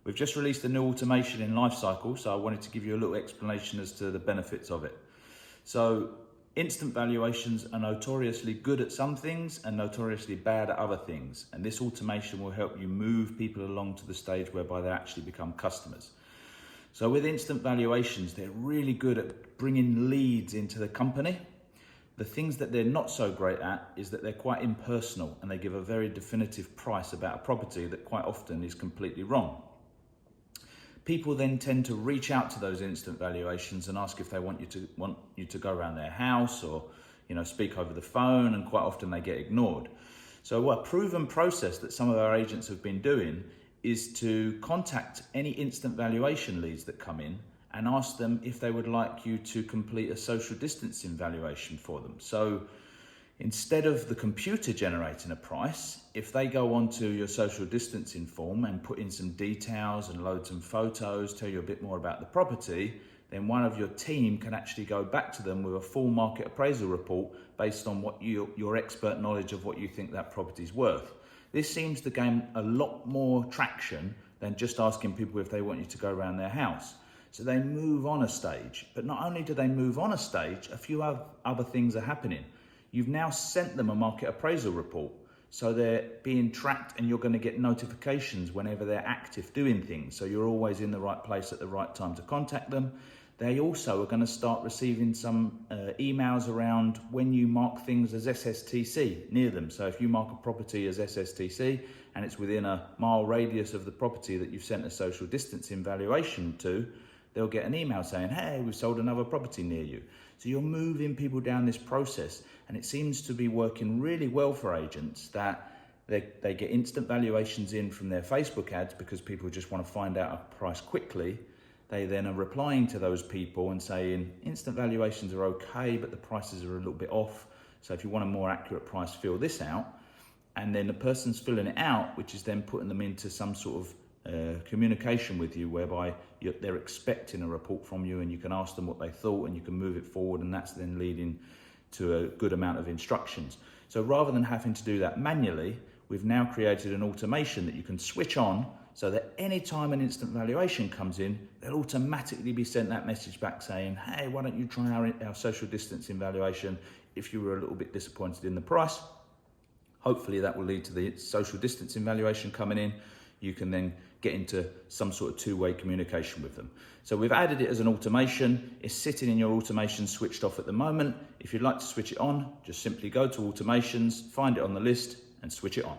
We've just released a new automation in Lifecycle, so I wanted to give you a little explanation as to the benefits of it. So instant valuations are notoriously good at some things and notoriously bad at other things. And this automation will help you move people along to the stage whereby they actually become customers. So with instant valuations, they're really good at bringing leads into the company. The things that they're not so great at is that they're quite impersonal and they give a very definitive price about a property that quite often is completely wrong. People then tend to reach out to those instant valuations and ask if they want you to go around their house or speak over the phone, and quite often they get ignored. So a proven process that some of our agents have been doing is to contact any instant valuation leads that come in and ask them if they would like you to complete a social distancing valuation for them. So instead of the computer generating a price, if they go onto your social distancing form and put in some details and load some photos, tell you a bit more about the property, then one of your team can actually go back to them with a full market appraisal report based on what your expert knowledge of what you think that property's worth. This seems to gain a lot more traction than just asking people if they want you to go around their house. So they move on a stage, but not only do they move on a stage, a few other things are happening. You've now sent them a market appraisal report, so they're being tracked and you're going to get notifications whenever they're active doing things. So you're always in the right place at the right time to contact them. They also are going to start receiving some emails around when you mark things as SSTC near them. So if you mark a property as SSTC and it's within a mile radius of the property that you've sent a social distancing valuation to, they'll get an email saying, hey, we've sold another property near you. So you're moving people down this process, and it seems to be working really well for agents that they get instant valuations in from their Facebook ads because people just want to find out a price quickly. They then are replying to those people and saying, instant valuations are okay, but the prices are a little bit off. So if you want a more accurate price, fill this out. And then the person's filling it out, which is then putting them into some sort of communication with you whereby they're expecting a report from you, and you can ask them what they thought and you can move it forward, and that's then leading to a good amount of instructions. So rather than having to do that manually, we've now created an automation that you can switch on so that any time an instant valuation comes in, they'll automatically be sent that message back saying, hey, why don't you try our social distancing valuation if you were a little bit disappointed in the price. Hopefully that will lead to the social distancing valuation coming in. You can then get into some sort of two-way communication with them. So we've added it as an automation. It's sitting in your automation switched off at the moment. If you'd like to switch it on, just simply go to automations, find it on the list and switch it on.